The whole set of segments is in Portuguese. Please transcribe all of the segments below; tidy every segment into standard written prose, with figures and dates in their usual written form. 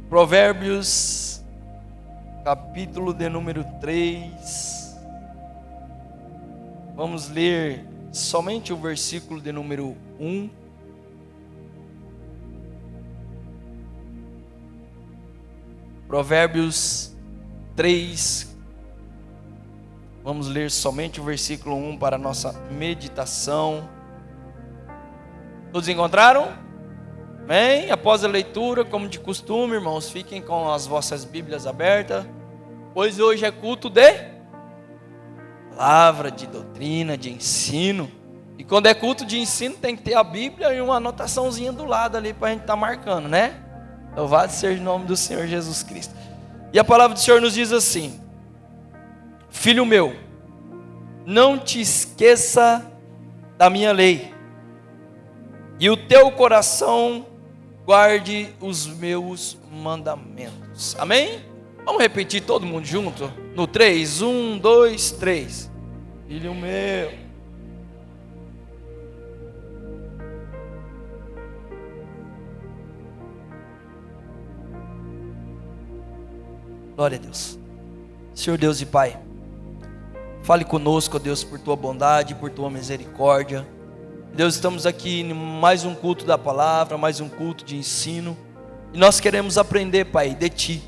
Provérbios, capítulo de número 3. Vamos ler somente o versículo de número 1. Provérbios 3. Vamos ler somente o versículo 1 para a nossa meditação. Todos encontraram? Amém? Após a leitura, como de costume, irmãos, fiquem com as vossas Bíblias abertas, pois hoje é culto de palavra, de doutrina, de ensino. E quando é culto de ensino, tem que ter a Bíblia e uma anotaçãozinha do lado ali para a gente estar marcando, né? Louvado seja o nome do Senhor Jesus Cristo. E a palavra do Senhor nos diz assim: Filho meu, não te esqueça da minha lei, e o teu coração guarde os meus mandamentos. Amém? Vamos repetir todo mundo junto? No 3, 1, 2, 3. Filho meu. Glória a Deus. Senhor Deus e Pai, fale conosco, ó Deus, por tua bondade, por tua misericórdia. Deus, estamos aqui em mais um culto da palavra, mais um culto de ensino, e nós queremos aprender, Pai, de Ti.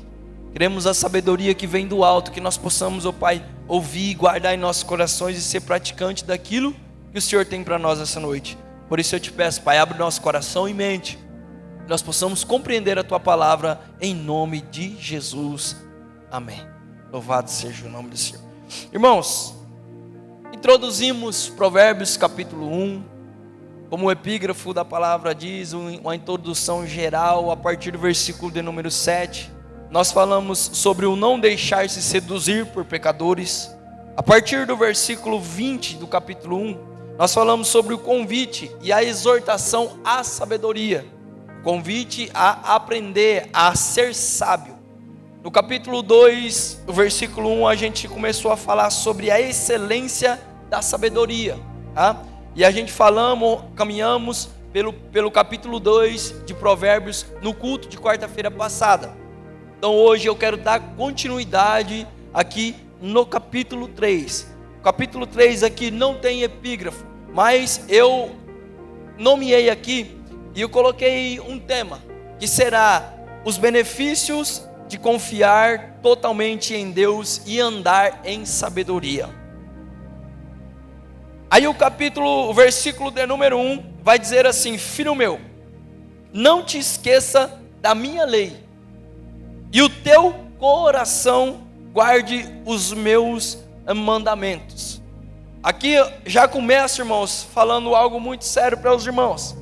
Queremos a sabedoria que vem do alto, que nós possamos, ó Pai, ouvir e guardar em nossos corações e ser praticante daquilo que o Senhor tem para nós essa noite. Por isso eu te peço, Pai, abre nosso coração e mente, que nós possamos compreender a Tua palavra em nome de Jesus. Amém. Louvado seja o nome do Senhor. Irmãos, introduzimos Provérbios capítulo 1, como o epígrafo da palavra diz, uma introdução geral, a partir do versículo de número 7, nós falamos sobre o não deixar-se seduzir por pecadores. A partir do versículo 20 do capítulo 1, nós falamos sobre o convite e a exortação à sabedoria, o convite a aprender, a ser sábio. No capítulo 2, o versículo 1, a gente começou a falar sobre a excelência da sabedoria, tá? E a gente caminhamos pelo capítulo 2 de Provérbios no culto de quarta-feira passada. Então hoje eu quero dar continuidade aqui no capítulo 3. O capítulo 3 aqui não tem epígrafo, mas eu nomeei aqui e eu coloquei um tema, que será os benefícios de confiar totalmente em Deus e andar em sabedoria. Aí o versículo de número 1 vai dizer assim: Filho meu, não te esqueça da minha lei, e o teu coração guarde os meus mandamentos. Aqui já começa, irmãos, falando algo muito sério para os irmãos.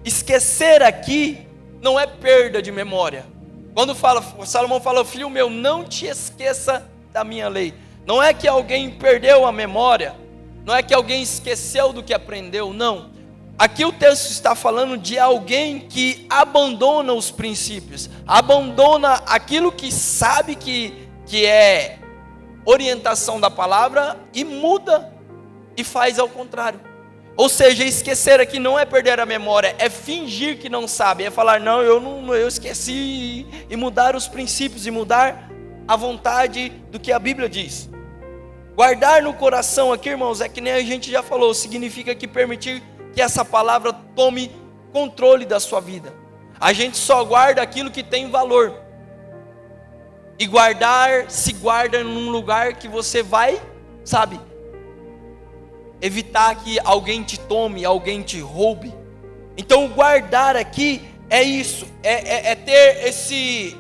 Esquecer aqui não é perda de memória. Quando Salomão fala, filho meu, não te esqueça da minha lei. Não é que alguém perdeu a memória, não é que alguém esqueceu do que aprendeu, não. Aqui o texto está falando de alguém que abandona os princípios, abandona aquilo que sabe que é orientação da palavra e muda e faz ao contrário. Ou seja, esquecer aqui não é perder a memória, é fingir que não sabe, é falar, eu esqueci, e mudar os princípios, e mudar a vontade do que a Bíblia diz. Guardar no coração aqui, irmãos, é que nem a gente já falou, significa que permitir que essa palavra tome controle da sua vida. A gente só guarda aquilo que tem valor. E guardar, se guarda num lugar que você vai, sabe, evitar que alguém te tome, alguém te roube. Então guardar aqui é isso, é ter esse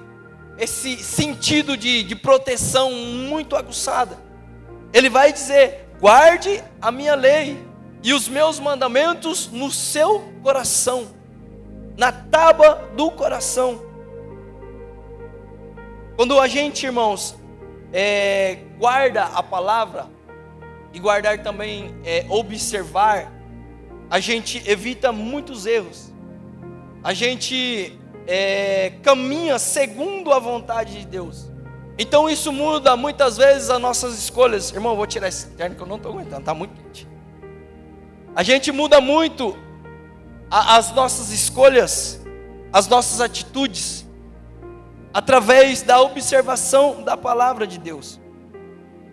sentido de proteção muito aguçada. Ele vai dizer, guarde a minha lei e os meus mandamentos no seu coração, na tábua do coração. Quando a gente, irmãos, guarda a palavra, e guardar também observar, a gente evita muitos erros. A gente caminha segundo a vontade de Deus. Então isso muda muitas vezes as nossas escolhas. Irmão, eu vou tirar esse terno que eu não estou aguentando, está muito quente. A gente muda muito as nossas escolhas, as nossas atitudes. através da observação da palavra de Deus.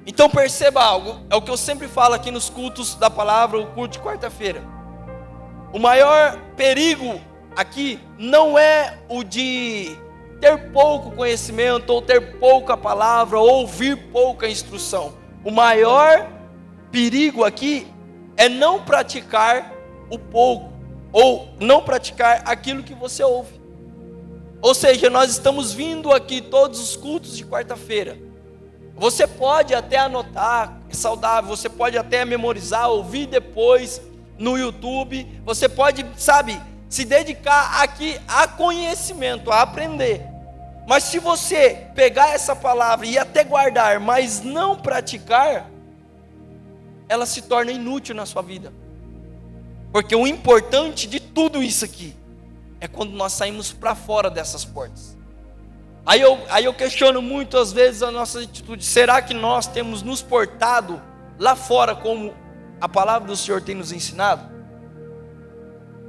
Então perceba algo, é o que eu sempre falo aqui nos cultos da palavra, o culto de quarta-feira. O maior perigo aqui não é o de ter pouco conhecimento, ou ter pouca palavra, ou ouvir pouca instrução. O maior perigo aqui é não praticar o pouco, ou não praticar aquilo que você ouve. Ou seja, nós estamos vindo aqui todos os cultos de quarta-feira. Você pode até anotar, é saudável, você pode até memorizar, ouvir depois no YouTube. Você pode, se dedicar aqui a conhecimento, a aprender. Mas se você pegar essa palavra e até guardar, mas não praticar, ela se torna inútil na sua vida. Porque o importante de tudo isso aqui é quando nós saímos para fora dessas portas. Aí eu questiono muitas vezes a nossa atitude. Será que nós temos nos portado lá fora como a palavra do Senhor tem nos ensinado?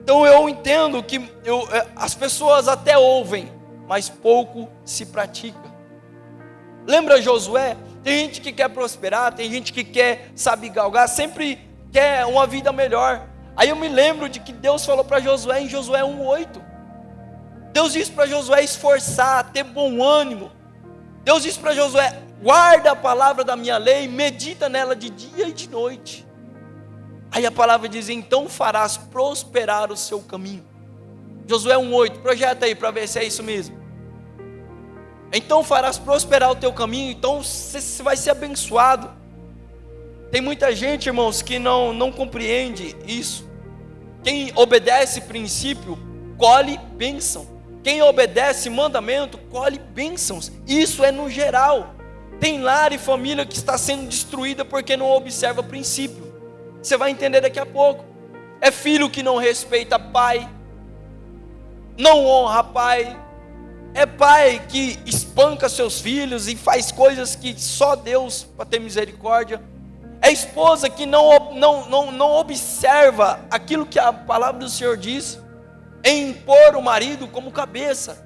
Então eu entendo que as pessoas até ouvem, mas pouco se pratica. Lembra Josué? Tem gente que quer prosperar, tem gente que quer, galgar, sempre quer uma vida melhor. Aí eu me lembro de que Deus falou para Josué em Josué 1:8. Deus disse para Josué esforçar, ter bom ânimo. Deus disse para Josué: guarda a palavra da minha lei, medita nela de dia e de noite. Aí a palavra diz: então farás prosperar o seu caminho. Josué 1:8, projeta aí para ver se é isso mesmo. Então farás prosperar o teu caminho, então você vai ser abençoado. Tem muita gente, irmãos, que não compreende isso. Quem obedece princípio, colhe bênção. Quem obedece mandamento, colhe bênçãos. Isso é no geral. Tem lar e família que está sendo destruída porque não observa princípio. Você vai entender daqui a pouco. É filho que não respeita pai, não honra pai. É pai que espanca seus filhos e faz coisas que só Deus para ter misericórdia. É esposa que não observa aquilo que a palavra do Senhor diz, em impor o marido como cabeça,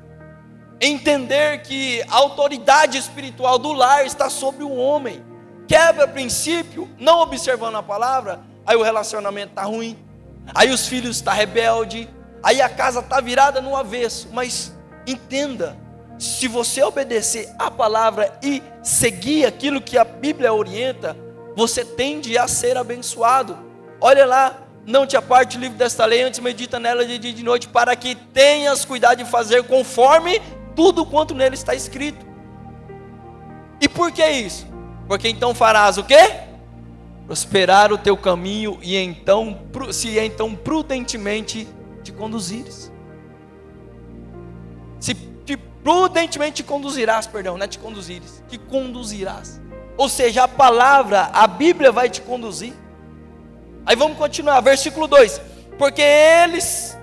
entender que a autoridade espiritual do lar está sobre o homem. Quebra princípio, não observando a palavra, aí o relacionamento está ruim, aí os filhos estão rebeldes, aí a casa está virada no avesso. Mas entenda, se você obedecer a palavra e seguir aquilo que a Bíblia orienta, você tende a ser abençoado. Olha lá: não te aparte o livro desta lei, antes medita nela de dia e de noite, para que tenhas cuidado de fazer conforme tudo quanto nele está escrito. E por que isso? Porque então farás o quê? Prosperar o teu caminho, e então prudentemente te conduzires. Se prudentemente te conduzirás, não é te conduzires, te conduzirás. Ou seja, a palavra, a Bíblia vai te conduzir. Aí vamos continuar, versículo 2: porque eles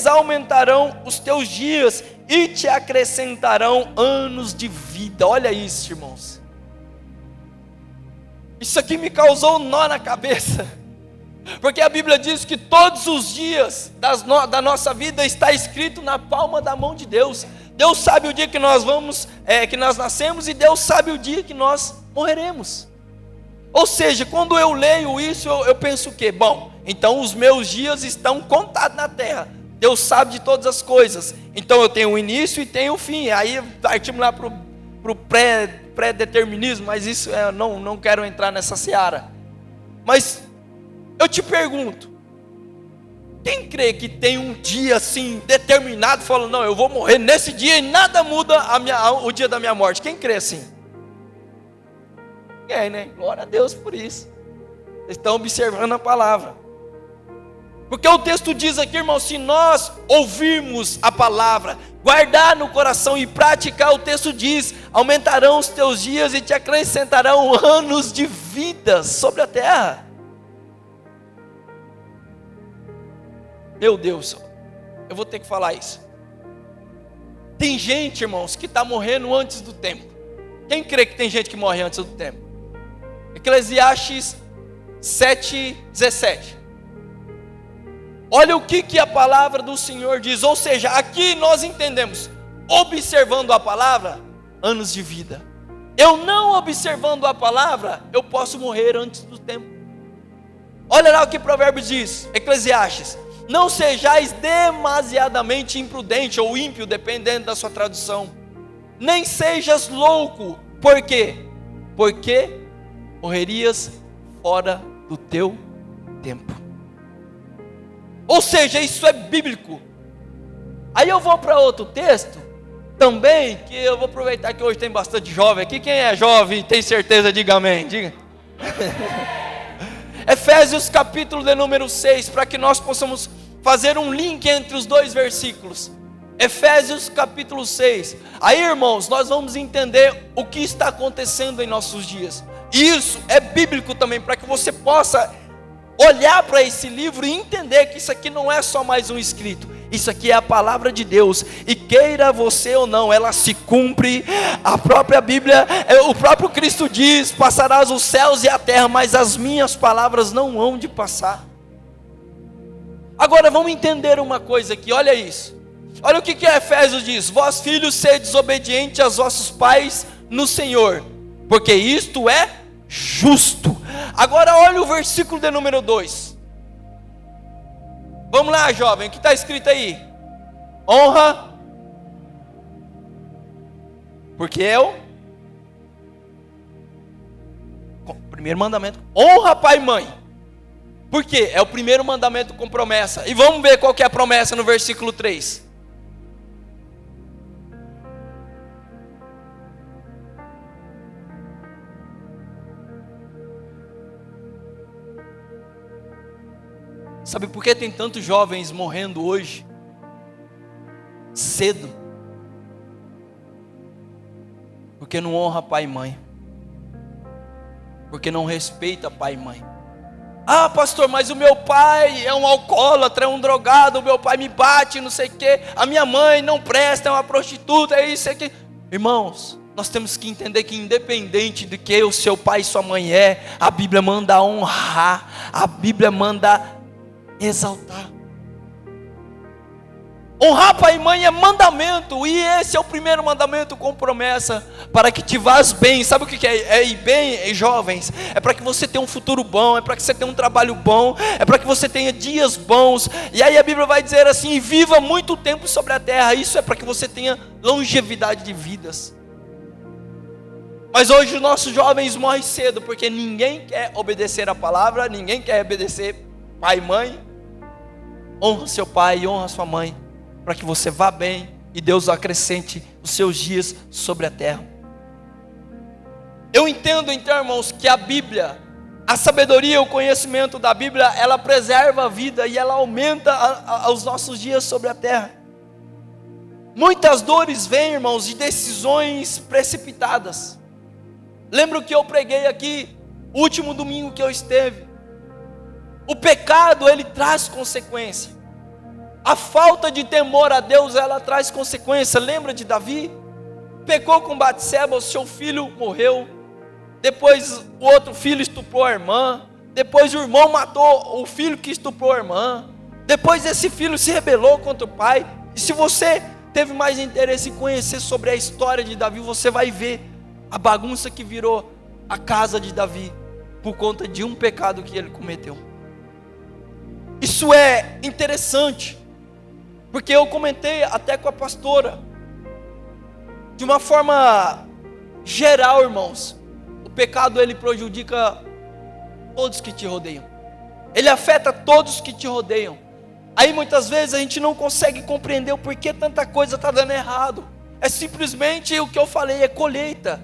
aumentarão os teus dias e te acrescentarão anos de vida. Olha isso, irmãos. Isso aqui me causou um nó na cabeça, porque a Bíblia diz que todos os dias da nossa vida está escrito na palma da mão de Deus. Deus sabe o dia que nós que nós nascemos, e Deus sabe o dia que nós morreremos. Ou seja, quando eu leio isso, eu penso o quê? Bom, então os meus dias estão contados na terra. Deus sabe de todas as coisas. Então eu tenho o início e tenho o fim. Aí partimos lá para o pré-determinismo, mas isso não quero entrar nessa seara. Mas eu te pergunto, quem crê que tem um dia assim determinado, falando: não, eu vou morrer nesse dia e nada muda o dia da minha morte? Quem crê assim? Né? Glória a Deus por isso. Vocês estão observando a palavra. Porque o texto diz aqui, irmão, se nós ouvirmos a palavra, guardar no coração e praticar, o texto diz: aumentarão os teus dias e te acrescentarão anos de vida sobre a terra. Meu Deus, eu vou ter que falar isso. Tem gente, irmãos, que está morrendo antes do tempo. Quem crê que tem gente que morre antes do tempo? Eclesiastes 7:17. Olha o que a palavra do Senhor diz. Ou seja, aqui nós entendemos: observando a palavra, anos de vida. Eu não observando a palavra, eu posso morrer antes do tempo. Olha lá o que Provérbios diz, Eclesiastes: não sejais demasiadamente imprudente ou ímpio, dependendo da sua tradução. Nem sejas louco. Por quê? Porque morrerias fora do teu tempo. Ou seja, isso é bíblico. Aí eu vou para outro texto também, que eu vou aproveitar que hoje tem bastante jovem aqui. Quem é jovem e tem certeza, diga amém. Diga. Efésios capítulo de número 6, para que nós possamos fazer um link entre os dois versículos. Efésios capítulo 6. Aí, irmãos, nós vamos entender o que está acontecendo em nossos dias. E isso é bíblico também, para que você possa olhar para esse livro e entender que isso aqui não é só mais um escrito. Isso aqui é a palavra de Deus, e queira você ou não, ela se cumpre. A própria Bíblia, o próprio Cristo diz: passarás os céus e a terra, mas as minhas palavras não hão de passar. Agora vamos entender uma coisa aqui, olha isso. Olha o que Efésios diz: vós filhos, sedes obedientes aos vossos pais no Senhor, porque isto é justo. Agora olha o versículo de número 2. Vamos lá, jovem, o que está escrito aí? Honra, porque primeiro mandamento, honra pai e mãe. Por quê? É o primeiro mandamento com promessa. E vamos ver qual que é a promessa no versículo 3. Sabe por que tem tantos jovens morrendo hoje? Cedo. Porque não honra pai e mãe. Porque não respeita pai e mãe. Ah, pastor, mas o meu pai é um alcoólatra, é um drogado, o meu pai me bate, não sei o quê. A minha mãe não presta, é uma prostituta, é isso, é aquilo. Irmãos, nós temos que entender que independente de que o seu pai e sua mãe a Bíblia manda honrar, a Bíblia manda exaltar. Honrar pai e mãe é mandamento, e esse é o primeiro mandamento com promessa, para que te vás bem. Sabe o que é ir bem, jovens? É para que você tenha um futuro bom, é para que você tenha um trabalho bom, é para que você tenha dias bons. E aí a Bíblia vai dizer assim: viva muito tempo sobre a terra. Isso é para que você tenha longevidade de vidas. Mas hoje os nossos jovens morrem cedo, porque ninguém quer obedecer a palavra, ninguém quer obedecer pai e mãe. Honra seu pai e honra sua mãe, para que você vá bem e Deus acrescente os seus dias sobre a terra. Eu entendo então, irmãos, que a Bíblia, a sabedoria, o conhecimento da Bíblia, ela preserva a vida e ela aumenta os nossos dias sobre a terra. Muitas dores vêm, irmãos, de decisões precipitadas. Lembro que eu preguei aqui, o último domingo que eu esteve. O pecado, ele traz consequência. A falta de temor a Deus, ela traz consequência. Lembra de Davi? Pecou com Batseba, o seu filho morreu. Depois o outro filho estuprou a irmã. Depois o irmão matou o filho que estuprou a irmã. Depois esse filho se rebelou contra o pai. E se você teve mais interesse em conhecer sobre a história de Davi, você vai ver a bagunça que virou a casa de Davi, por conta de um pecado que ele cometeu. Isso é interessante, porque eu comentei até com a pastora, de uma forma geral, irmãos, o pecado ele prejudica todos que te rodeiam, ele afeta todos que te rodeiam. Aí muitas vezes a gente não consegue compreender o porquê tanta coisa está dando errado. É simplesmente o que eu falei, é colheita.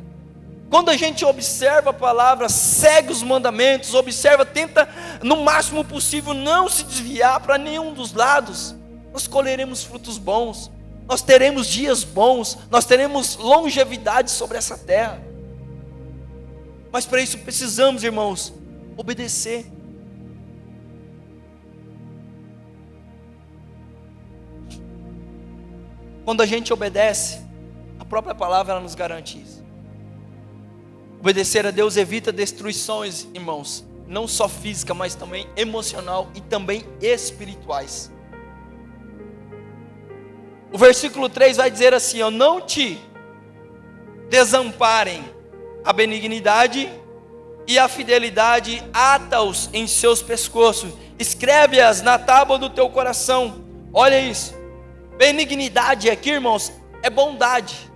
Quando a gente observa a palavra, segue os mandamentos, observa, tenta no máximo possível não se desviar para nenhum dos lados, nós colheremos frutos bons, nós teremos dias bons, nós teremos longevidade sobre essa terra. Mas para isso precisamos, irmãos, obedecer. Quando a gente obedece, a própria palavra ela nos garante isso. Obedecer a Deus evita destruições, irmãos, não só física, mas também emocional e também espirituais. O versículo 3 vai dizer assim, ó, não te desamparem a benignidade e a fidelidade, ata-os em seus pescoços, escreve-as na tábua do teu coração. Olha isso, benignidade aqui, irmãos, é bondade.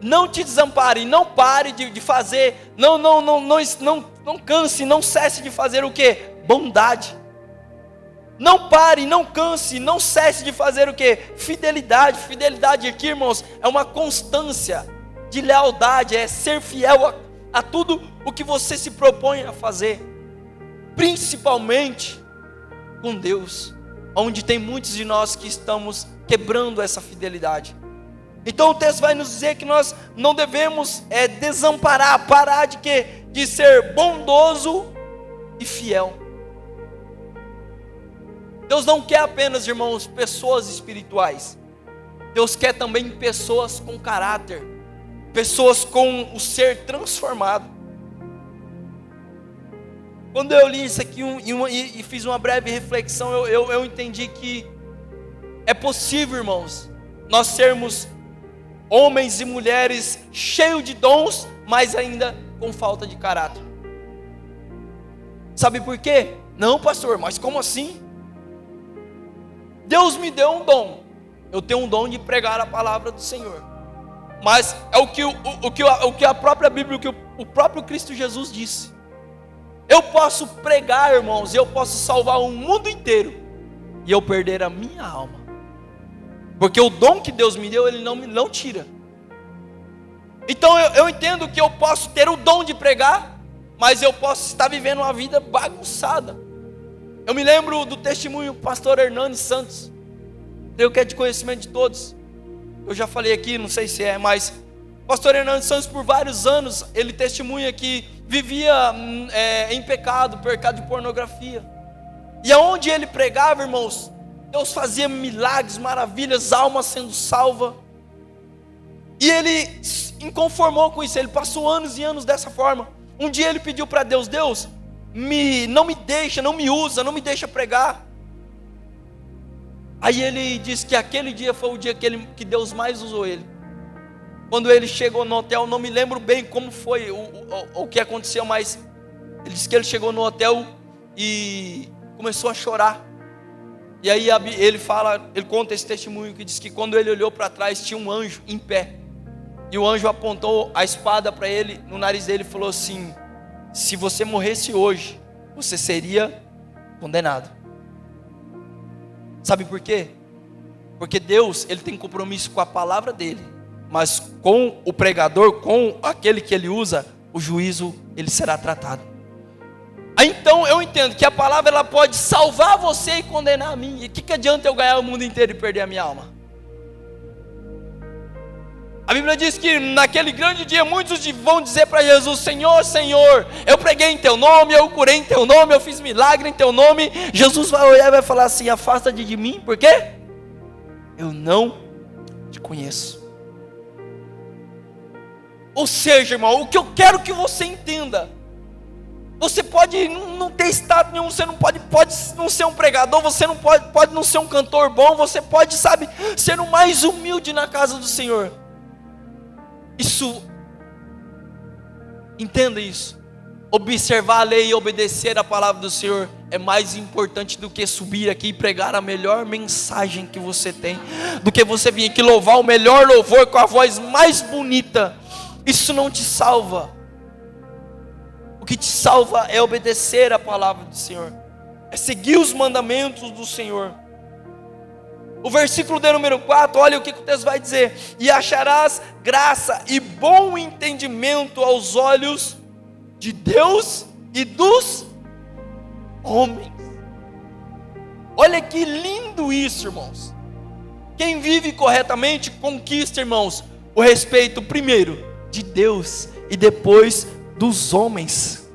Não te desampare, não pare de fazer, não canse, não cesse de fazer o que? Bondade. Não pare, não canse, não cesse de fazer o que? Fidelidade. Fidelidade aqui, irmãos, é uma constância de lealdade, é ser fiel a tudo o que você se propõe a fazer, principalmente com Deus, onde tem muitos de nós que estamos quebrando essa fidelidade. Então o texto vai nos dizer que nós não devemos desamparar, parar de quê? De ser bondoso e fiel. Deus não quer apenas, irmãos, pessoas espirituais. Deus quer também pessoas com caráter, pessoas com o ser transformado. Quando eu li isso aqui e fiz uma breve reflexão, eu entendi que é possível, irmãos, nós sermos homens e mulheres cheios de dons, mas ainda com falta de caráter. Sabe por quê? Não, pastor, mas como assim? Deus me deu um dom. Eu tenho um dom de pregar a palavra do Senhor. Mas é o que a própria Bíblia, o que o próprio Cristo Jesus disse. Eu posso pregar, irmãos, eu posso salvar o mundo inteiro e eu perder a minha alma. Porque o dom que Deus me deu, Ele não tira. Então eu entendo que eu posso ter o dom de pregar, mas eu posso estar vivendo uma vida bagunçada. Eu me lembro do testemunho do pastor Hernandes Santos. Eu que é de conhecimento de todos. Eu já falei aqui, não sei se é, mas o pastor Hernandes Santos, por vários anos, ele testemunha que vivia em pecado de pornografia. E aonde ele pregava, irmãos, Deus fazia milagres, maravilhas, almas sendo salvas. E ele se inconformou com isso, ele passou anos e anos dessa forma. Um dia ele pediu para Deus, não me deixa, não me usa, não me deixa pregar. Aí ele disse que aquele dia foi o dia que Deus mais usou ele. Quando ele chegou no hotel, não me lembro bem como foi o que aconteceu, mas ele disse que ele chegou no hotel e começou a chorar. E aí ele conta esse testemunho que diz que quando ele olhou para trás tinha um anjo em pé. E o anjo apontou a espada para ele, no nariz dele, e falou assim: se você morresse hoje, você seria condenado. Sabe por quê? Porque Deus, Ele tem compromisso com a palavra dEle, mas com o pregador, com aquele que Ele usa, o juízo, ele será tratado. Então eu entendo que a palavra, ela pode salvar você e condenar a mim. E o que adianta eu ganhar o mundo inteiro e perder a minha alma? A Bíblia diz que naquele grande dia muitos vão dizer para Jesus: Senhor, Senhor, eu preguei em Teu nome, eu curei em Teu nome, eu fiz milagre em Teu nome. Jesus vai olhar e vai falar assim: afasta-te de mim, por quê? Eu não te conheço. Ou seja, irmão, o que eu quero que você entenda: você pode não ter estado nenhum, você não pode não ser um pregador, você não pode não ser um cantor bom, você pode, ser o mais humilde na casa do Senhor. Entenda isso. Observar a lei e obedecer a palavra do Senhor é mais importante do que subir aqui e pregar a melhor mensagem que você tem, do que você vir aqui louvar o melhor louvor com a voz mais bonita. Isso não te salva. O que te salva é obedecer a palavra do Senhor, é seguir os mandamentos do Senhor. O versículo de número 4, olha o que o texto vai dizer: e acharás graça e bom entendimento aos olhos de Deus e dos homens. Olha que lindo isso, irmãos. Quem vive corretamente conquista, irmãos, o respeito primeiro de Deus e depois dos homens.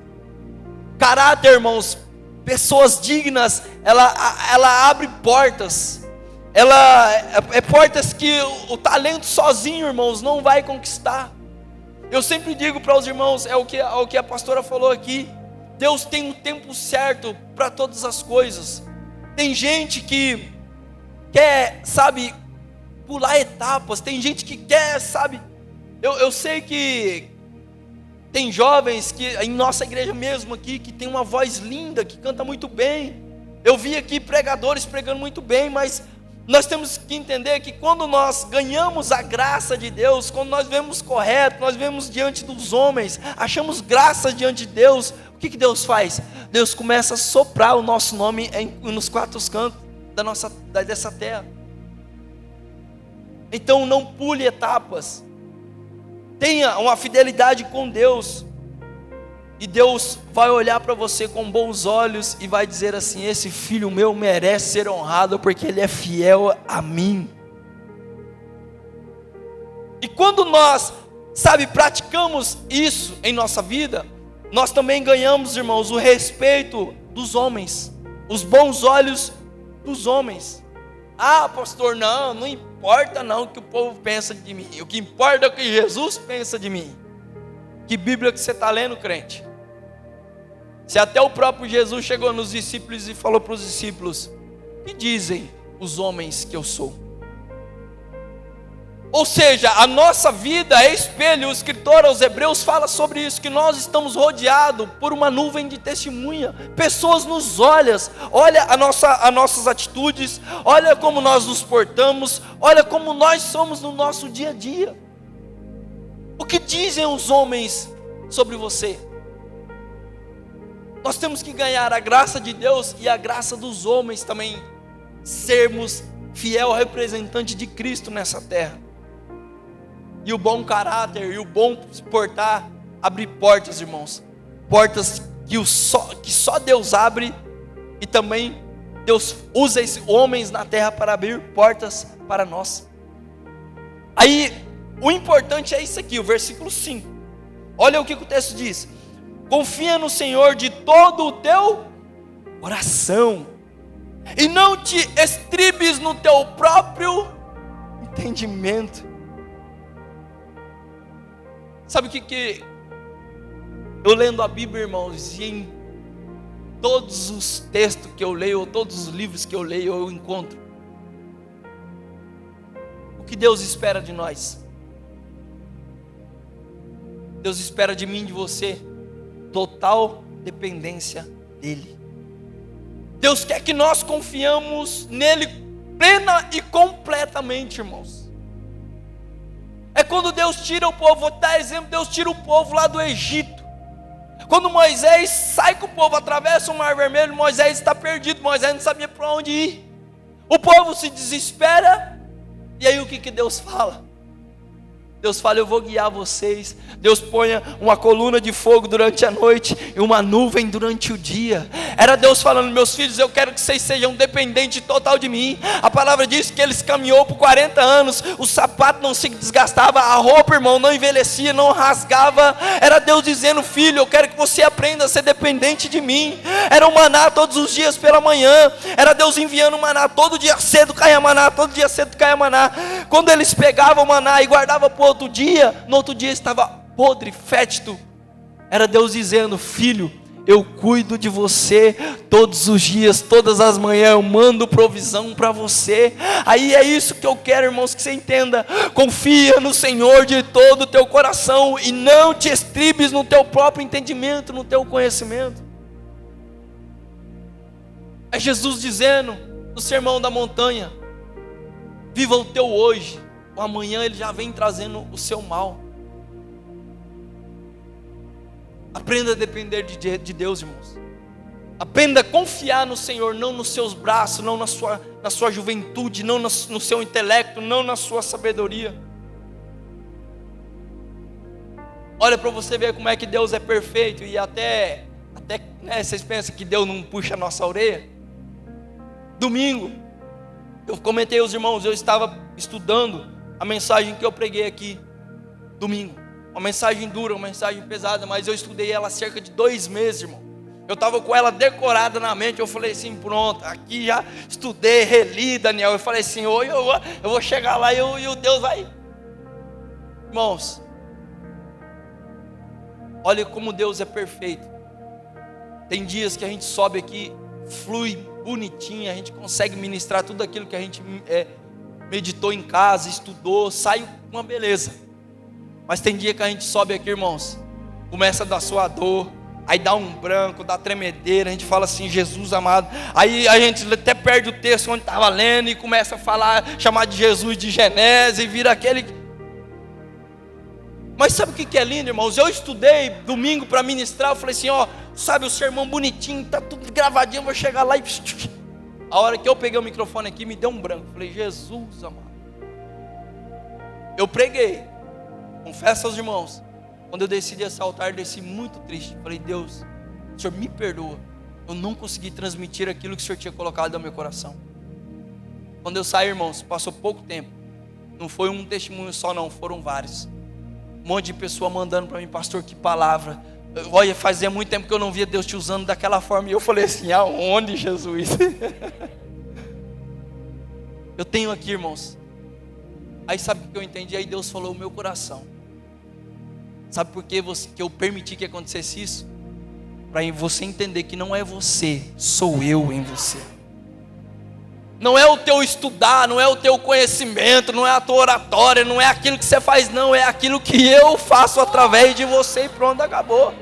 Caráter, irmãos, pessoas dignas, ela abre portas. Ela é portas que o talento sozinho, irmãos, não vai conquistar. Eu sempre digo para os irmãos, é o que a pastora falou aqui: Deus tem um tempo certo para todas as coisas. Tem gente que quer, pular etapas. Tem gente que quer, sabe? Eu sei que tem jovens que em nossa igreja mesmo aqui que tem uma voz linda, que canta muito bem. Eu vi aqui pregadores pregando muito bem, mas nós temos que entender que quando nós ganhamos a graça de Deus, quando nós vemos correto, nós vemos diante dos homens, achamos graça diante de Deus, o que Deus faz? Deus começa a soprar o nosso nome nos quatro cantos dessa terra. Então não pule etapas, tenha uma fidelidade com Deus, e Deus vai olhar para você com bons olhos e vai dizer assim: esse filho meu merece ser honrado porque ele é fiel a mim. E quando nós, praticamos isso em nossa vida, nós também ganhamos, irmãos, o respeito dos homens, os bons olhos dos homens. Ah, pastor, não importa não o que o povo pensa de mim, o que importa é o que Jesus pensa de mim. Que Bíblia que você está lendo, crente? Se até o próprio Jesus chegou nos discípulos e falou para os discípulos: o que dizem os homens que eu sou? Ou seja, a nossa vida é espelho. O escritor aos Hebreus fala sobre isso, que nós estamos rodeados por uma nuvem de testemunha. Pessoas nos olham, olha as nossas atitudes, olha como nós nos portamos, olha como nós somos no nosso dia a dia. O que dizem os homens sobre você? Nós temos que ganhar a graça de Deus e a graça dos homens também, sermos fiel representante de Cristo nessa terra. E o bom caráter e o bom se portar abre portas, irmãos, portas que só Deus abre, e também Deus usa esses homens na terra para abrir portas para nós. Aí o importante é isso aqui, o versículo 5. Olha o que o texto diz: confia no Senhor de todo o teu coração, e não te estribes no teu próprio entendimento. Sabe o que eu lendo a Bíblia, irmãos, e em todos os textos que eu leio, ou todos os livros que eu leio, eu encontro o que Deus espera de nós. Deus espera de mim e de você total dependência dEle. Deus quer que nós confiamos nele plena e completamente, irmãos. É quando Deus tira o povo, vou dar exemplo, Deus tira o povo lá do Egito. Quando Moisés sai com o povo, atravessa o Mar Vermelho, Moisés está perdido, Moisés não sabia para onde ir. O povo se desespera, e aí o que Deus fala? Deus fala: eu vou guiar vocês. Deus põe uma coluna de fogo durante a noite e uma nuvem durante o dia. Era Deus falando: meus filhos, eu quero que vocês sejam dependentes total de mim. A palavra diz que eles caminhou por 40 anos, o sapato não se desgastava, a roupa, irmão, não envelhecia, não rasgava. Era Deus dizendo: filho, eu quero que você aprenda a ser dependente de mim. Era o maná todos os dias pela manhã. Era Deus enviando o maná, todo dia cedo caia maná, todo dia cedo caia maná. Quando eles pegavam o maná e guardavam por outro dia, no outro dia estava podre, fétido. Era Deus dizendo: filho, eu cuido de você todos os dias, todas as manhãs, eu mando provisão para você. Aí é isso que eu quero, irmãos, que você entenda. Confia no Senhor de todo o teu coração, e não te estribes no teu próprio entendimento, no teu conhecimento. É Jesus dizendo no Sermão da Montanha: viva o teu hoje, o amanhã ele já vem trazendo o seu mal. Aprenda a depender de Deus, irmãos. Aprenda a confiar no Senhor, não nos seus braços, não na sua juventude, não no seu intelecto, não na sua sabedoria. Olha para você ver como é que Deus é perfeito. E até vocês pensam que Deus não puxa a nossa orelha? Domingo, eu comentei aos irmãos, eu estava estudando a mensagem que eu preguei aqui domingo. Uma mensagem dura, uma mensagem pesada, mas eu estudei ela há cerca de 2 meses, irmão. Eu estava com ela decorada na mente. Eu falei assim: pronto, aqui já estudei, reli, Daniel. Eu falei assim: eu vou chegar lá e o Deus vai. Irmãos, olha como Deus é perfeito. Tem dias que a gente sobe aqui, flui bonitinho, a gente consegue ministrar tudo aquilo que a gente meditou em casa, estudou, saiu uma beleza. Mas tem dia que a gente sobe aqui, irmãos, começa a dar sua dor, aí dá um branco, dá tremedeira, a gente fala assim, Jesus amado. Aí a gente até perde o texto onde estava lendo e começa a falar, chamar de Jesus de Genésio e vira aquele. Mas sabe o que é lindo, irmãos? Eu estudei domingo para ministrar, eu falei assim, ó, sabe o sermão bonitinho, tá tudo gravadinho, eu vou chegar lá e... A hora que eu peguei o microfone aqui, me deu um branco. Falei, Jesus amado. Eu preguei, confesso aos irmãos, quando eu desci desse altar, desci muito triste. Falei, Deus, o Senhor me perdoa, eu não consegui transmitir aquilo que o Senhor tinha colocado no meu coração. Quando eu saí, irmãos, passou pouco tempo, não foi um testemunho só não, foram vários. Um monte de pessoa mandando para mim, pastor, que palavra. Olha, fazia muito tempo que eu não via Deus te usando daquela forma. E eu falei assim, aonde, Jesus? Eu tenho aqui, irmãos. Aí sabe o que eu entendi? Aí Deus falou o meu coração. Sabe por que eu permiti que acontecesse isso? Para você entender que não é você, sou eu em você. Não é o teu estudar, não é o teu conhecimento, não é a tua oratória, não é aquilo que você faz, não, é aquilo que eu faço através de você e pronto, acabou.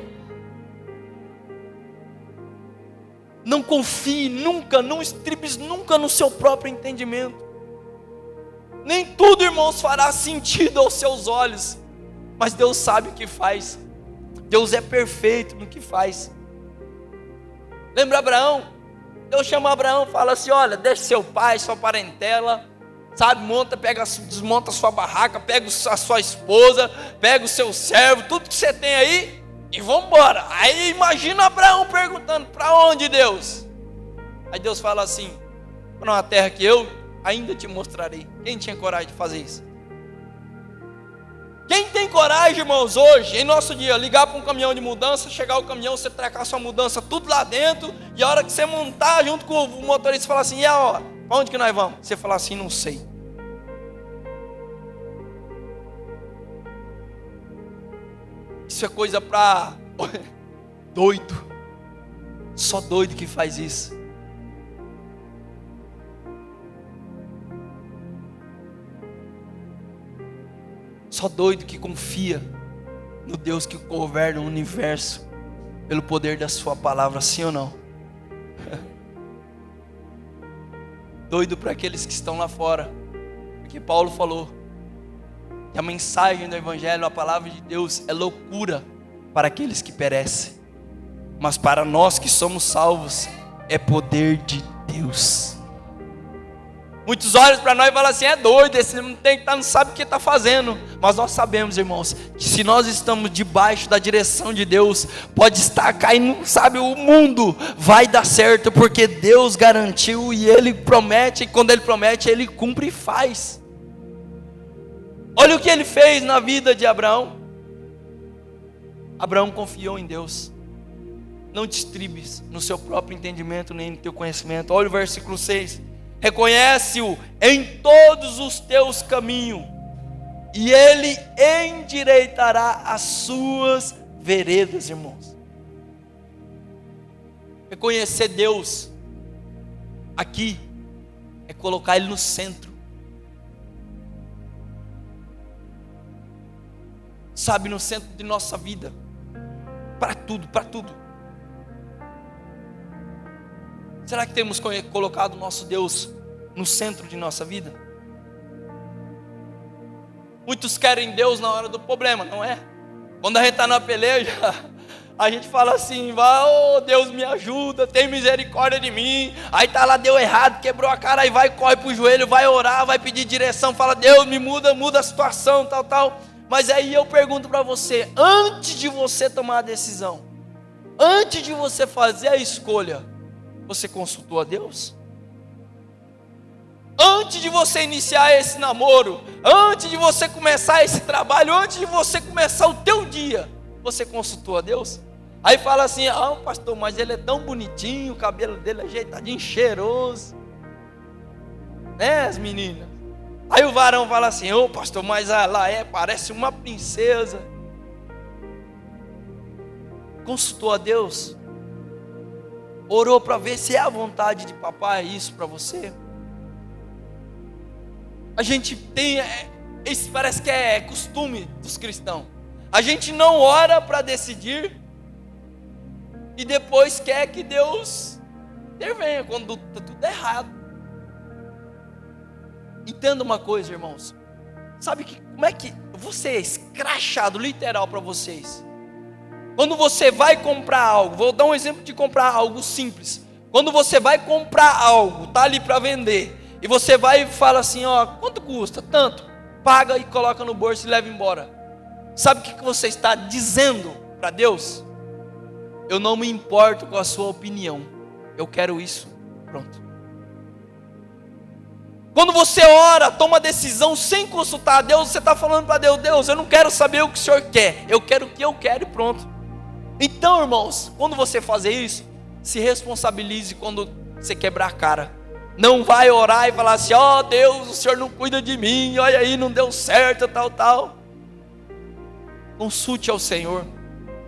Não confie nunca, não estribes nunca no seu próprio entendimento. Nem tudo, irmãos, fará sentido aos seus olhos, mas Deus sabe o que faz. Deus é perfeito no que faz. Lembra Abraão? Deus chama Abraão e fala assim, olha, deixa seu pai, sua parentela, sabe, desmonta a sua barraca, pega a sua esposa, pega o seu servo, tudo que você tem aí, e vamos embora. Aí imagina Abraão perguntando, para onde, Deus? Aí Deus fala assim, para uma terra que eu ainda te mostrarei. Quem tinha coragem de fazer isso? Quem tem coragem, irmãos, hoje, em nosso dia, ligar para um caminhão de mudança, chegar o caminhão, você trecar sua mudança tudo lá dentro, e a hora que você montar junto com o motorista, falar assim, e a hora? Para onde que nós vamos? Você falar assim, não sei. Isso é coisa para doido. Só doido que faz isso. Só doido que confia no Deus que governa o universo pelo poder da sua palavra, sim ou não? Doido para aqueles que estão lá fora, porque Paulo falou que a mensagem do Evangelho, a palavra de Deus é loucura para aqueles que perecem, mas para nós que somos salvos é poder de Deus. Muitos olham para nós e falam assim, é doido, esse não sabe o que está fazendo. Mas nós sabemos, irmãos, que se nós estamos debaixo da direção de Deus, pode estar caindo, sabe, o mundo vai dar certo, porque Deus garantiu e Ele promete, e quando Ele promete, Ele cumpre e faz. Olha o que Ele fez na vida de Abraão. Abraão confiou em Deus. Não te estribes no seu próprio entendimento, nem no teu conhecimento. Olha o versículo 6. Reconhece-o em todos os teus caminhos, e Ele endireitará as suas veredas, irmãos. Reconhecer Deus aqui é colocar Ele no centro. Sabe, no centro de nossa vida. Para tudo, para tudo. Será que temos colocado o nosso Deus no centro de nossa vida? Muitos querem Deus na hora do problema, não é? Quando a gente está na peleja, a gente fala assim, oh Deus me ajuda, tem misericórdia de mim. Aí está lá, deu errado, quebrou a cara, aí vai, corre para o joelho, vai orar, vai pedir direção, fala, Deus me muda a situação, tal. Mas aí eu pergunto para você, antes de você tomar a decisão, antes de você fazer a escolha, você consultou a Deus? Antes de você iniciar esse namoro, antes de você começar esse trabalho, antes de você começar o teu dia, você consultou a Deus? Aí fala assim, pastor, mas ele é tão bonitinho, o cabelo dele é ajeitadinho, cheiroso, né, as meninas? Aí o varão fala assim, pastor, mas ela parece uma princesa. Consultou a Deus? Orou para ver se é a vontade de papai isso para você? A gente tem, isso parece que é costume dos cristãos. A gente não ora para decidir e depois quer que Deus intervenha quando está tudo errado. Entenda uma coisa, irmãos. Sabe como é que eu vou ser escrachado literal para vocês? Quando você vai comprar algo, vou dar um exemplo de comprar algo simples. Quando você vai comprar algo, tá ali para vender, e você vai e fala assim, ó, quanto custa? Tanto. Paga e coloca no bolso e leva embora. Sabe o que você está dizendo para Deus? Eu não me importo com a sua opinião. Eu quero isso. Pronto. Quando você ora, toma decisão sem consultar a Deus, você está falando para Deus, Deus, eu não quero saber o que o Senhor quer. Eu quero o que eu quero e pronto. Então, irmãos, quando você fazer isso, se responsabilize quando você quebrar a cara. Não vai orar e falar assim, ó Deus, o Senhor não cuida de mim, olha aí, não deu certo, tal. Consulte ao Senhor,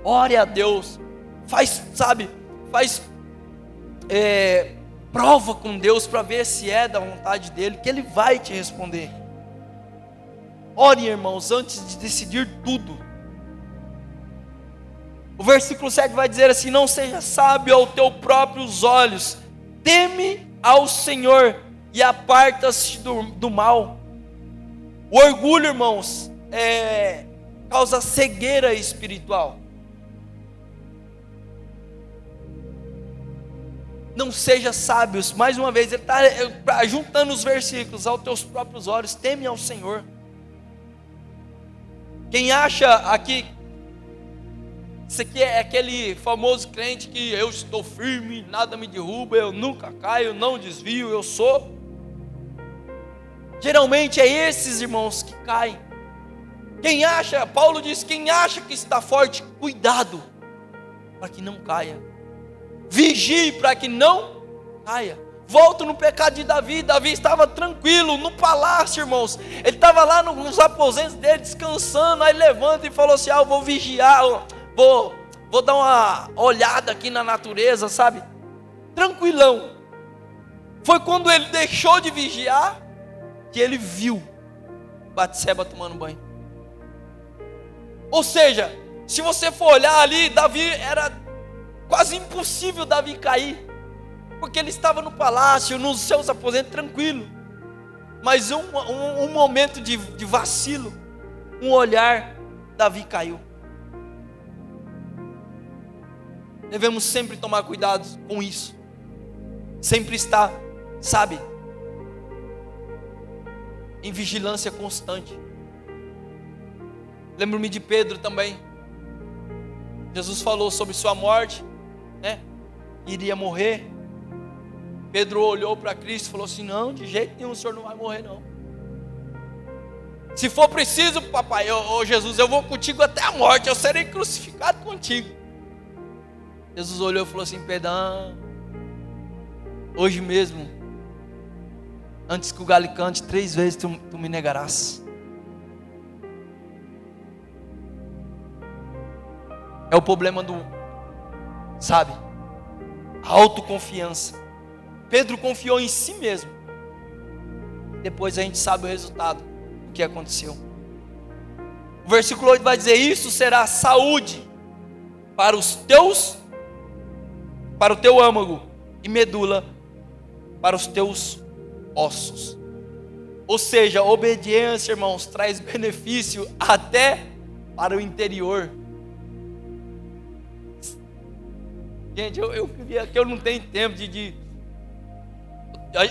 ore a Deus, prova com Deus para ver se é da vontade dEle, que Ele vai te responder. Ore, irmãos, antes de decidir tudo. O versículo 7 vai dizer assim, não seja sábio aos teus próprios olhos, teme ao Senhor e aparta-se do mal. O orgulho, irmãos, causa cegueira espiritual. Não seja sábios, mais uma vez, ele está juntando os versículos, aos teus próprios olhos, teme ao Senhor. Quem acha aqui, isso aqui é aquele famoso crente que eu estou firme, nada me derruba, eu nunca caio, não desvio, eu sou. Geralmente é esses irmãos que caem. Paulo diz, quem acha que está forte, cuidado, para que não caia. Vigie para que não caia. Volta no pecado de Davi. Davi estava tranquilo no palácio, irmãos. Ele estava lá nos aposentos dele, descansando. Aí levanta e falou assim, eu vou vigiar, vou dar uma olhada aqui na natureza, sabe? Tranquilão. Foi quando ele deixou de vigiar que ele viu Batseba tomando banho. Ou seja, se você for olhar ali, Davi era quase impossível Davi cair, porque ele estava no palácio, nos seus aposentos, tranquilo. Mas um momento de vacilo, um olhar, Davi caiu. Devemos sempre tomar cuidado com isso. Sempre estar, sabe, em vigilância constante. Lembro-me de Pedro também. Jesus falou sobre sua morte, né? Iria morrer. Pedro olhou para Cristo e falou assim, não, de jeito nenhum, o Senhor não vai morrer não. Se for preciso, papai, Jesus, eu vou contigo até a morte, eu serei crucificado contigo. Jesus olhou e falou assim, Pedro, hoje mesmo, antes que o galo cante 3 vezes, tu me negarás. É o problema sabe, a autoconfiança. Pedro confiou em si mesmo. Depois a gente sabe o resultado, o que aconteceu. O versículo 8 vai dizer, isso será saúde para o teu âmago e medula para os teus ossos. Ou seja, obediência, irmãos, traz benefício até para o interior. Gente, eu queria que eu não tenho tempo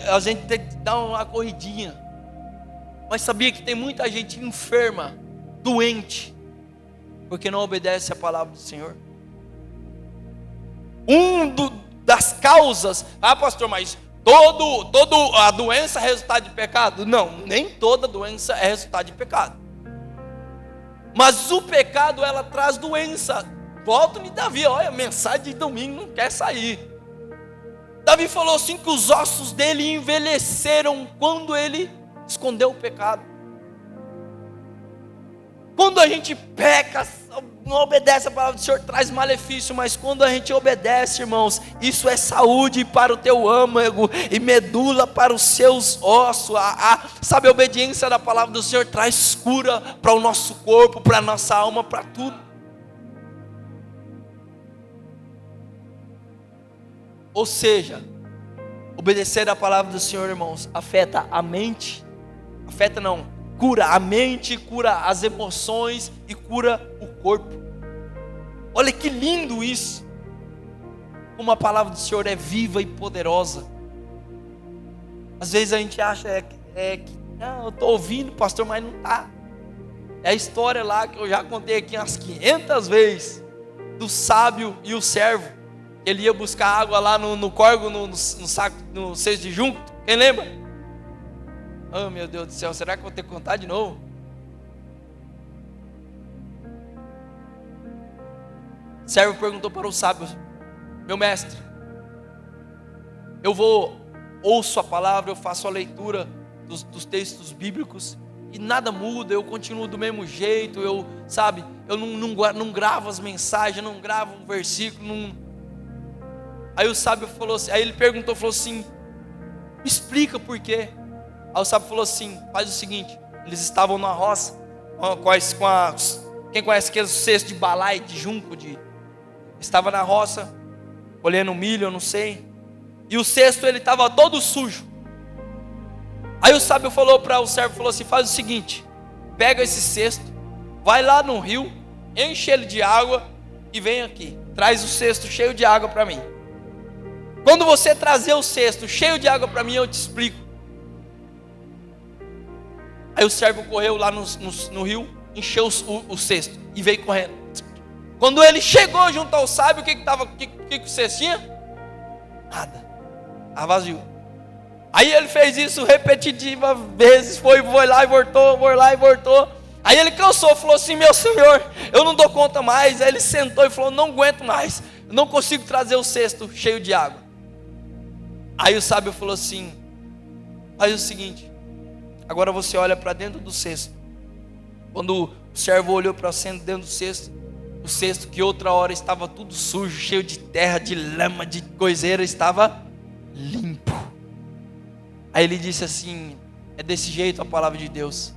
a gente tem que dar uma corridinha. Mas sabia que tem muita gente enferma, doente, porque não obedece a palavra do Senhor. Das causas, pastor, mas toda a doença é resultado de pecado? Não, nem toda doença é resultado de pecado. Mas o pecado, ela traz doença. Volta-me Davi, olha, a mensagem de domingo não quer sair. Davi falou assim que os ossos dele envelheceram quando ele escondeu o pecado. Quando a gente peca, não obedece a palavra do Senhor, traz malefício, mas quando a gente obedece, irmãos, isso é saúde para o teu âmago e medula para os seus ossos. Sabe, a obediência da palavra do Senhor traz cura para o nosso corpo, para a nossa alma, para tudo. Ou seja, obedecer a palavra do Senhor, irmãos, afeta a mente, cura a mente, cura as emoções e cura o corpo. Olha que lindo isso, como a palavra do Senhor é viva e poderosa. Às vezes a gente acha que eu estou ouvindo, pastor, mas não está. É a história lá que eu já contei aqui umas 500 vezes, do sábio e o servo. Ele ia buscar água lá no córrego, no saco, no cesto de junco. Quem lembra? Oh, meu Deus do céu, será que eu vou ter que contar de novo? O servo perguntou para o sábio: meu mestre, eu ouço a palavra, eu faço a leitura dos textos bíblicos e nada muda, eu continuo do mesmo jeito, eu não gravo as mensagens, não gravo o versículo, Aí o sábio falou assim, aí ele falou assim, me explica por quê. Aí o sábio falou assim, faz o seguinte, eles estavam na roça, quem conhece aqueles cestos de balaio, de junco, estava na roça, colhendo milho, eu não sei, e o cesto ele estava todo sujo. Aí o sábio falou para o servo, falou assim, faz o seguinte, pega esse cesto, vai lá no rio, enche ele de água e vem aqui, traz o cesto cheio de água para mim. Quando você trazer o cesto cheio de água para mim, eu te explico. Aí o servo correu lá no rio, encheu o cesto e veio correndo. Quando ele chegou junto ao sábio, o que o cesto tinha? Nada, estava vazio. Aí ele fez isso repetitivas vezes, foi lá e voltou. Aí ele cansou, falou assim, meu senhor, eu não dou conta mais. Aí ele sentou e falou, não aguento mais, não consigo trazer o cesto cheio de água. Aí o sábio falou assim, faz o seguinte, agora você olha para dentro do cesto. Quando o servo olhou para dentro do cesto, o cesto que outra hora estava tudo sujo, cheio de terra, de lama, de coiseira, estava limpo. Aí ele disse assim, é desse jeito a palavra de Deus.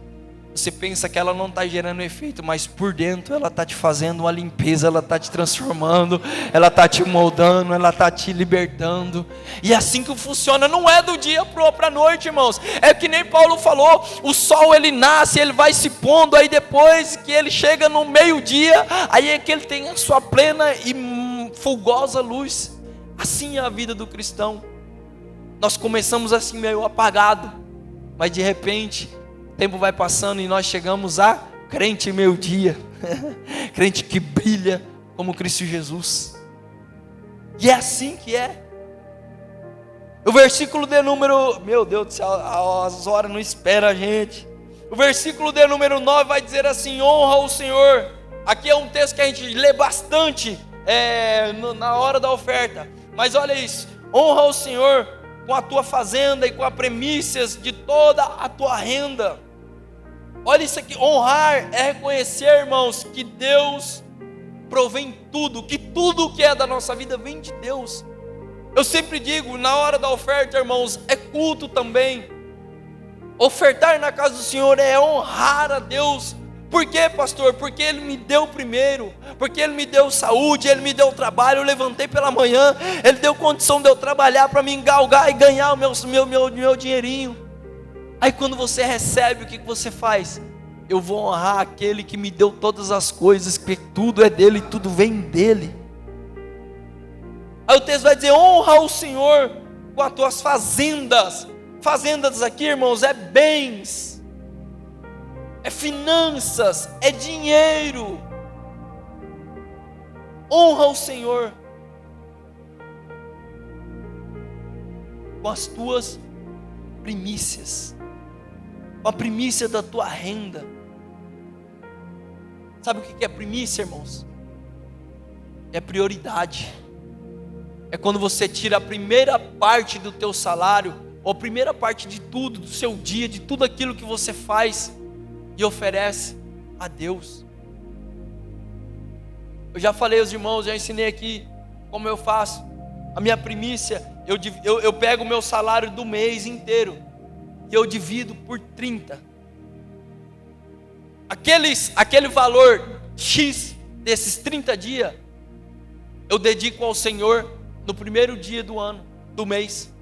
Você pensa que ela não está gerando efeito, mas por dentro ela está te fazendo uma limpeza, ela está te transformando, ela está te moldando, ela está te libertando. E é assim que funciona, não é do dia para a noite, irmãos. É que nem Paulo falou, o sol ele nasce, ele vai se pondo, aí depois que ele chega no meio-dia, aí é que ele tem a sua plena e fulgosa luz. Assim é a vida do cristão. Nós começamos assim meio apagado, mas de repente o tempo vai passando e nós chegamos a crente meio-dia, crente que brilha como Cristo Jesus. E é assim que é. O versículo de número, meu Deus do céu, as horas não esperam a gente. O versículo de número 9 vai dizer assim, honra o Senhor. Aqui é um texto que a gente lê bastante na hora da oferta. Mas olha isso, honra o Senhor com a tua fazenda e com as primícias de toda a tua renda. Olha isso aqui, honrar é reconhecer, irmãos, que Deus provém tudo, que tudo que é da nossa vida vem de Deus. Eu sempre digo, na hora da oferta, irmãos, é culto também. Ofertar na casa do Senhor é honrar a Deus. Por quê, pastor? Porque Ele me deu primeiro, porque Ele me deu saúde, Ele me deu trabalho, eu levantei pela manhã, Ele deu condição de eu trabalhar para me engalgar e ganhar o meu dinheirinho. Aí quando você recebe, o que você faz? Eu vou honrar aquele que me deu todas as coisas, porque tudo é dele, tudo vem dele. Aí o texto vai dizer, honra o Senhor com as tuas fazendas. Fazendas aqui, irmãos, é bens, é finanças, é dinheiro. Honra o Senhor com as tuas primícias, com a primícia da tua renda. Sabe o que é primícia, irmãos? É prioridade. É quando você tira a primeira parte do teu salário, ou a primeira parte de tudo, do seu dia, de tudo aquilo que você faz, e oferece a Deus. Eu já falei aos irmãos, já ensinei aqui como eu faço. A minha primícia, eu pego o meu salário do mês inteiro e eu divido por 30. Aquele valor X desses 30 dias, eu dedico ao Senhor no primeiro dia do mês.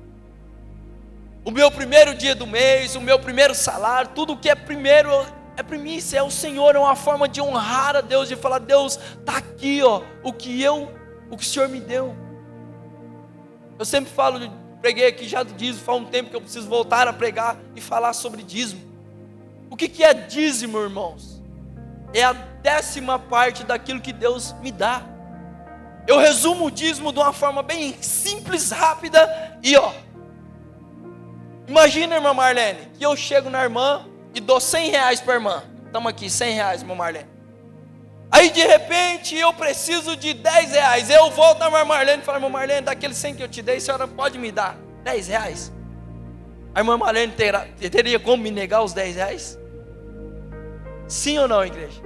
O meu primeiro dia do mês, o meu primeiro salário, tudo que é primeiro é primícia, é o Senhor, é uma forma de honrar a Deus, de falar: Deus, está aqui, ó, o que o Senhor me deu. Eu sempre falo, preguei aqui já do dízimo, faz um tempo que eu preciso voltar a pregar e falar sobre dízimo. O que é dízimo, irmãos? É a 10ª parte daquilo que Deus me dá. Eu resumo o dízimo de uma forma bem simples, rápida e imagina, irmã Marlene, que eu chego na irmã e dou R$100 para a irmã. Estamos aqui, R$100, irmã Marlene. Aí de repente eu preciso de R$10. Eu volto na irmã Marlene e falo: irmã Marlene, daquele 100 que eu te dei, a senhora pode me dar R$10? A irmã Marlene teria como me negar os R$10? Sim ou não, igreja?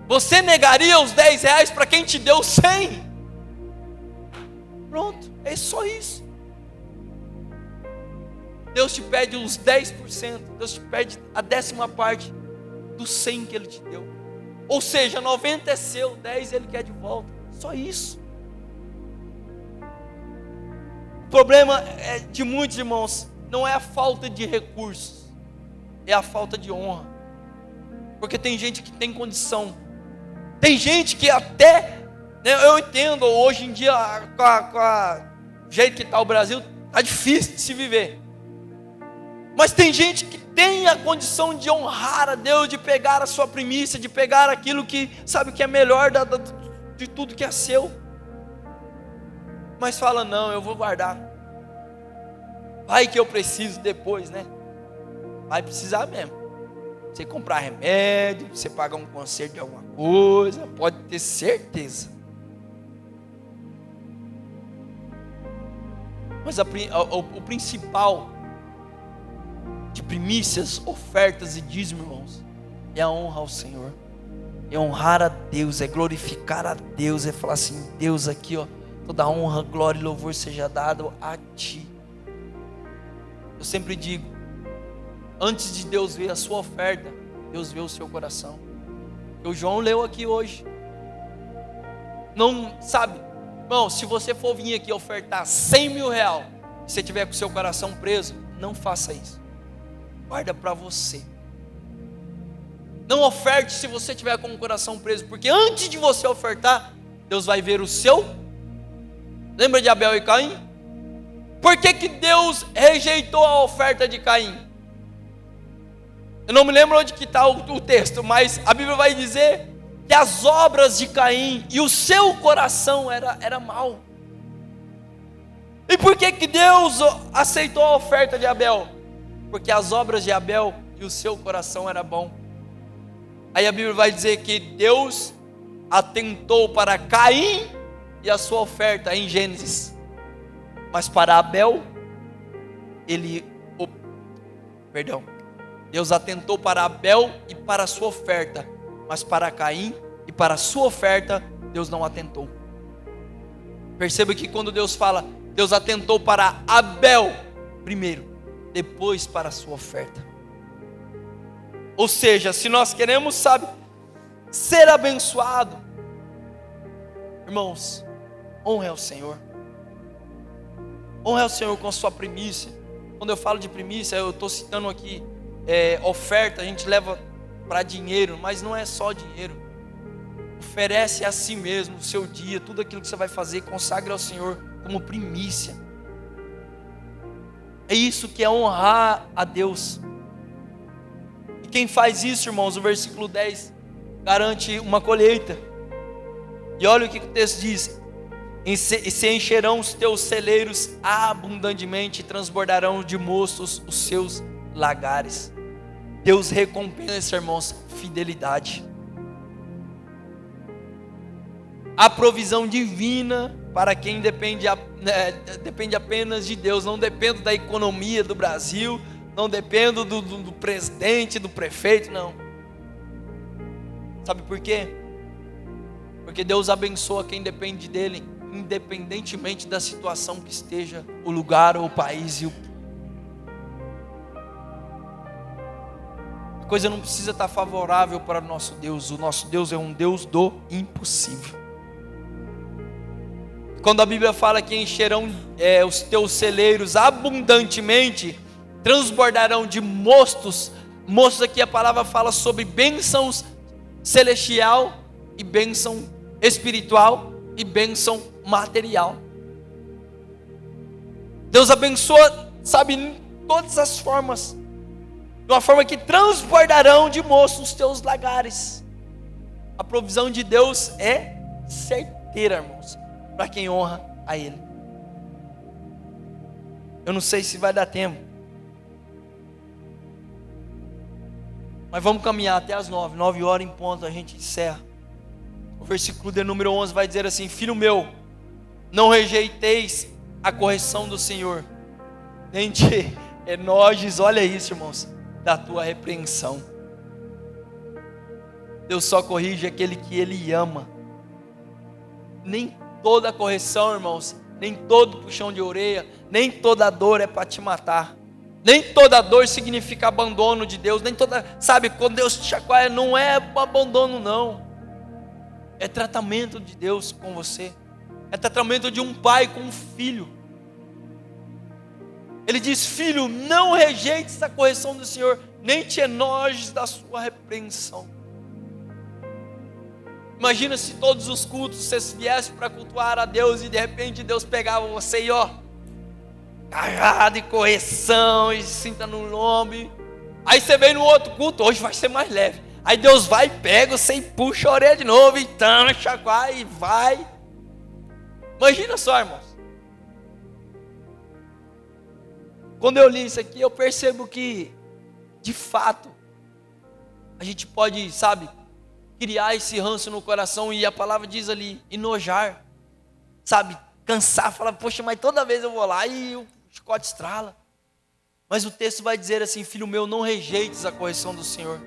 Você negaria os R$10 para quem te deu 100? Pronto, é só isso. Deus te pede os 10%, Deus te pede a 10ª parte do 100 que Ele te deu. Ou seja, 90 é seu, 10 Ele quer de volta. Só isso. O problema de muitos irmãos não é a falta de recursos, é a falta de honra. Porque tem gente que tem condição, tem gente que até, eu entendo, hoje em dia, com o jeito que está o Brasil, está difícil de se viver. Mas tem gente que tem a condição de honrar a Deus, de pegar a sua primícia, de pegar aquilo que sabe que é melhor de tudo que é seu. Mas fala: não, eu vou guardar. Vai que eu preciso depois, né? Vai precisar mesmo. Você comprar remédio, você pagar um conserto de alguma coisa, pode ter certeza. Mas o principal de primícias, ofertas e dízimo, irmãos, é a honra ao Senhor, é honrar a Deus, é glorificar a Deus, é falar assim: Deus, aqui, toda honra, glória e louvor seja dado a Ti. Eu sempre digo, antes de Deus ver a sua oferta, Deus vê o seu coração. O João leu aqui hoje. Não sabe, irmão, se você for vir aqui ofertar R$100 mil, e você tiver com o seu coração preso, não faça isso. Guarda para você. Não oferte se você tiver com o coração preso, porque antes de você ofertar, Deus vai ver o seu. Lembra de Abel e Caim? Por que Deus rejeitou a oferta de Caim? Eu não me lembro onde que está o texto, mas a Bíblia vai dizer que as obras de Caim e o seu coração era mau. E por que Deus aceitou a oferta de Abel? Porque as obras de Abel e o seu coração era bom. Aí a Bíblia vai dizer que Deus atentou para Caim e a sua oferta em Gênesis, mas para Abel, Deus atentou para Abel e para a sua oferta, mas para Caim e para a sua oferta, Deus não atentou. Perceba que quando Deus fala, Deus atentou para Abel primeiro, depois para a sua oferta. Ou seja, se nós queremos, ser abençoado, irmãos, honre ao Senhor. Honre ao Senhor com a sua primícia. Quando eu falo de primícia, eu estou citando aqui oferta, a gente leva para dinheiro, mas não é só dinheiro. Oferece a si mesmo o seu dia, tudo aquilo que você vai fazer, consagre ao Senhor como primícia. É isso que é honrar a Deus. E quem faz isso, irmãos, o versículo 10 garante uma colheita. E olha o que o texto diz: e se encherão os teus celeiros abundantemente, e transbordarão de mostos os seus lagares. Deus recompensa, irmãos, fidelidade. A provisão divina para quem depende apenas de Deus. Não dependo da economia do Brasil, não dependo do presidente, do prefeito, não. Sabe por quê? Porque Deus abençoa quem depende dele, independentemente da situação que esteja, o lugar ou o país. A coisa não precisa estar favorável para o nosso Deus. O nosso Deus é um Deus do impossível. Quando a Bíblia fala que encherão os teus celeiros abundantemente, transbordarão de mostos. Mostos, aqui a palavra fala sobre bênçãos celestial e bênção espiritual e bênção material. Deus abençoa, sabe, em todas as formas, de uma forma que transbordarão de moço os teus lagares. A provisão de Deus é certeira, irmãos, para quem honra a Ele. Eu não sei se vai dar tempo, mas vamos caminhar até as 9 horas em ponto, a gente encerra. O versículo de número 11 vai dizer assim: filho meu, não rejeiteis a correção do Senhor, nem te enojes, olha isso, irmãos, da tua repreensão. Deus só corrige aquele que Ele ama. Nem toda correção, irmãos, nem todo puxão de orelha, nem toda dor é para te matar. Nem toda dor significa abandono de Deus. Nem toda, sabe, quando Deus te chacoalha, não é abandono, não. É tratamento de Deus com você. É tratamento de um pai com um filho. Ele diz: filho, não rejeites a correção do Senhor, nem te enojes da sua repreensão. Imagina se todos os cultos você viesse para cultuar a Deus e de repente Deus pegava você e carregado de correção, e sinta no nome. Aí você vem no outro culto, hoje vai ser mais leve. Aí Deus vai, pega você e puxa a orelha de novo, e chacoalha e vai. Imagina só, irmãos. Quando eu li isso aqui, eu percebo que, de fato, a gente pode, sabe, criar esse ranço no coração, e a palavra diz ali, enojar, sabe, cansar, falar, poxa, mas toda vez eu vou lá e o chicote estrala. Mas o texto vai dizer assim: filho meu, não rejeites a correção do Senhor,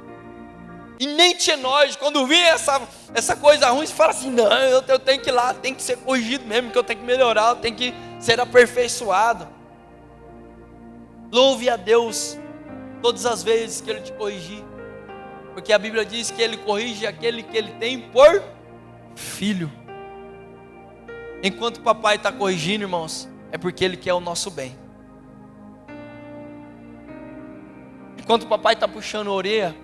e nem te enojes. Quando vir essa coisa ruim, você fala assim: não, eu tenho que ir lá, tem que ser corrigido mesmo, que eu tenho que melhorar, eu tenho que ser aperfeiçoado. Louve a Deus todas as vezes que Ele te corrigir, porque a Bíblia diz que Ele corrige aquele que Ele tem por filho. Enquanto o papai está corrigindo, irmãos, é porque Ele quer o nosso bem. Enquanto o papai está puxando a orelha,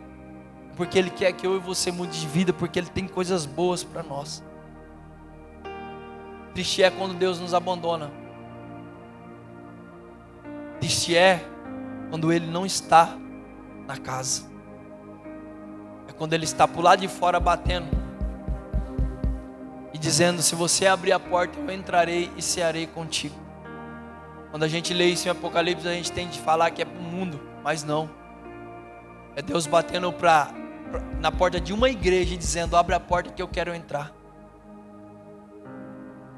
é porque Ele quer que eu e você mude de vida, porque Ele tem coisas boas para nós. Triste é quando Deus nos abandona. Triste é quando Ele não está na casa. É quando Ele está por lá de fora batendo e dizendo: se você abrir a porta, eu entrarei e cearei contigo. Quando a gente lê isso em Apocalipse, a gente tem de falar que é para o mundo, mas não. É Deus batendo na porta de uma igreja e dizendo: abre a porta que eu quero entrar.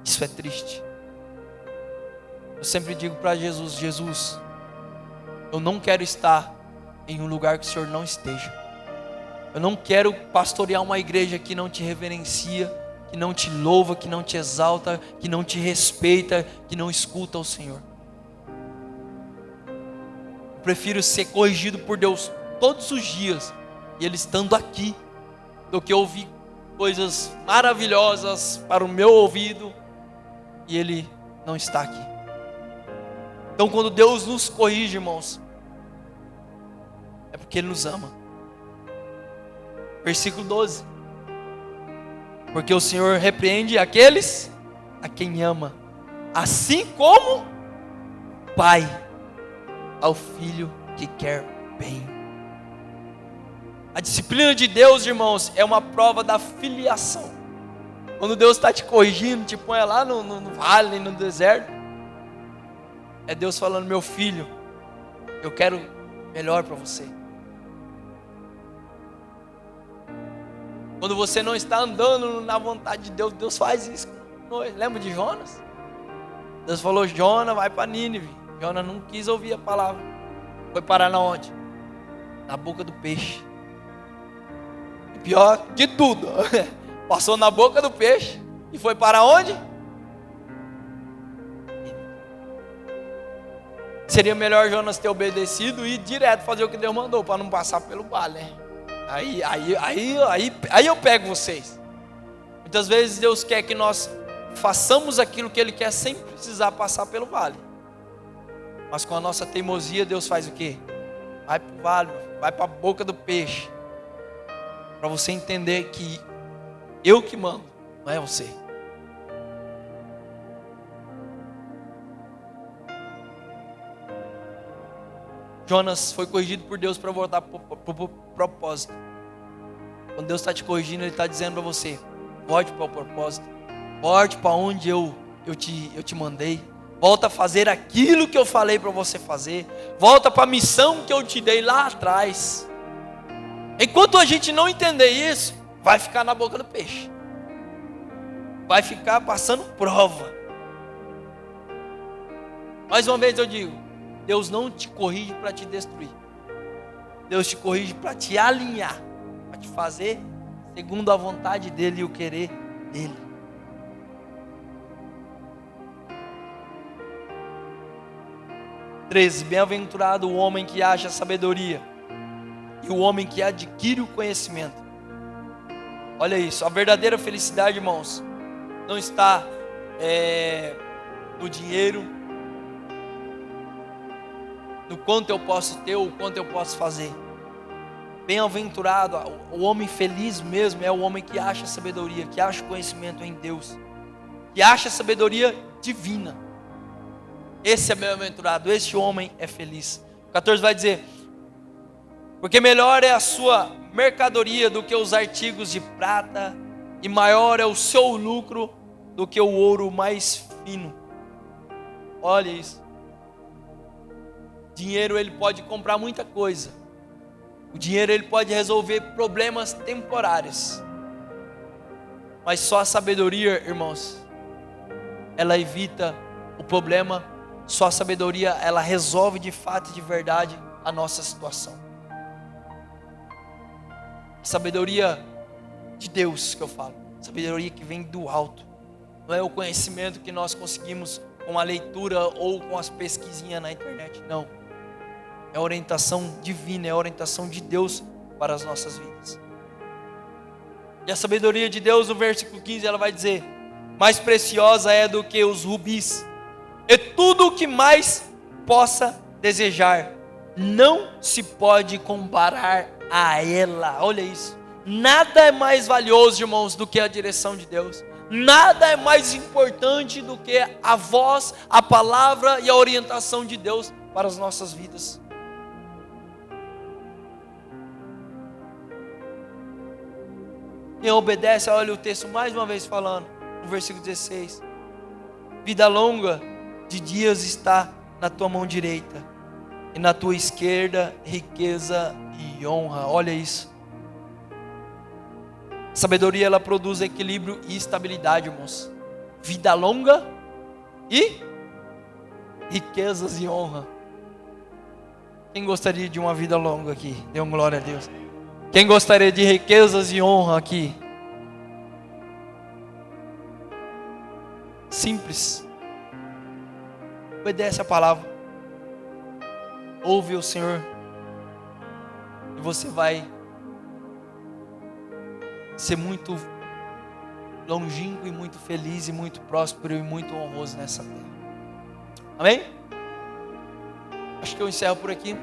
Isso é triste. Eu sempre digo para Jesus: Jesus, eu não quero estar em um lugar que o Senhor não esteja. Eu não quero pastorear uma igreja que não te reverencia, que não te louva, que não te exalta, que não te respeita, que não escuta o Senhor. Eu prefiro ser corrigido por Deus todos os dias, e Ele estando aqui, do que ouvir coisas maravilhosas para o meu ouvido e Ele não está aqui. Então, quando Deus nos corrige, irmãos, é porque Ele nos ama. Versículo 12: porque o Senhor repreende aqueles a quem ama, assim como o pai ao filho que quer bem. A disciplina de Deus, irmãos, é uma prova da filiação. Quando Deus está te corrigindo, te põe lá no vale, no deserto, é Deus falando: meu filho, eu quero melhor para você. Quando você não está andando na vontade de Deus, Deus faz isso. Lembra de Jonas? Deus falou: Jonas, vai para Nínive. Jonas não quis ouvir a palavra. Foi parar na onde? Na boca do peixe. E pior de tudo, Passou na boca do peixe e foi para onde? Seria melhor Jonas ter obedecido e ir direto fazer o que Deus mandou, para não passar pelo vale, né? Aí eu pego vocês. Muitas vezes Deus quer que nós façamos aquilo que Ele quer sem precisar passar pelo vale. Mas com a nossa teimosia, Deus faz o quê? Vai para o vale, vai para a boca do peixe. Para você entender que eu que mando, não é você. Jonas foi corrigido por Deus para voltar para o propósito. Quando Deus está te corrigindo, Ele está dizendo para você: volte para o propósito. Volte para onde eu te mandei. Volta a fazer aquilo que eu falei para você fazer. Volta para a missão que eu te dei lá atrás. Enquanto a gente não entender isso, vai ficar na boca do peixe. Vai ficar passando prova. Mais uma vez eu digo, Deus não te corrige para te destruir. Deus te corrige para te alinhar, para te fazer segundo a vontade dEle e o querer dEle. Bem-aventurado o homem que acha sabedoria e o homem que adquire o conhecimento. Olha isso, a verdadeira felicidade, irmãos, não está no dinheiro, no quanto eu posso ter ou quanto eu posso fazer. Bem-aventurado, o homem feliz mesmo é o homem que acha sabedoria, que acha conhecimento em Deus, que acha sabedoria divina. Esse é bem-aventurado, esse homem é feliz. 14 vai dizer: porque melhor é a sua mercadoria do que os artigos de prata, e maior é o seu lucro do que o ouro mais fino. Olha isso. Dinheiro ele pode comprar muita coisa. O dinheiro ele pode resolver problemas temporários. Mas só a sabedoria, irmãos, ela evita o problema. Só a sabedoria, ela resolve de fato e de verdade a nossa situação. A sabedoria de Deus que eu falo, sabedoria que vem do alto. Não é o conhecimento que nós conseguimos com a leitura ou com as pesquisinhas na internet, não. É a orientação divina, é a orientação de Deus para as nossas vidas. E a sabedoria de Deus, no versículo 15, ela vai dizer: mais preciosa é do que os rubis, e tudo o que mais possa desejar, não se pode comparar a ela. Olha isso. Nada é mais valioso, irmãos, do que a direção de Deus. Nada é mais importante do que a voz, a palavra e a orientação de Deus para as nossas vidas. Quem obedece, olha o texto mais uma vez falando, no versículo 16: vida longa de dias está na tua mão direita, e na tua esquerda riqueza e honra. Olha isso. A sabedoria, ela produz equilíbrio e estabilidade, irmãos. Vida longa e riquezas e honra. Quem gostaria de uma vida longa aqui? Dê uma glória a Deus. Quem gostaria de riquezas e honra aqui? Simples. Obedece a palavra. Ouve o Senhor. E você vai ser muito longínquo e muito feliz e muito próspero e muito honroso nessa terra. Amém? Acho que eu encerro por aqui.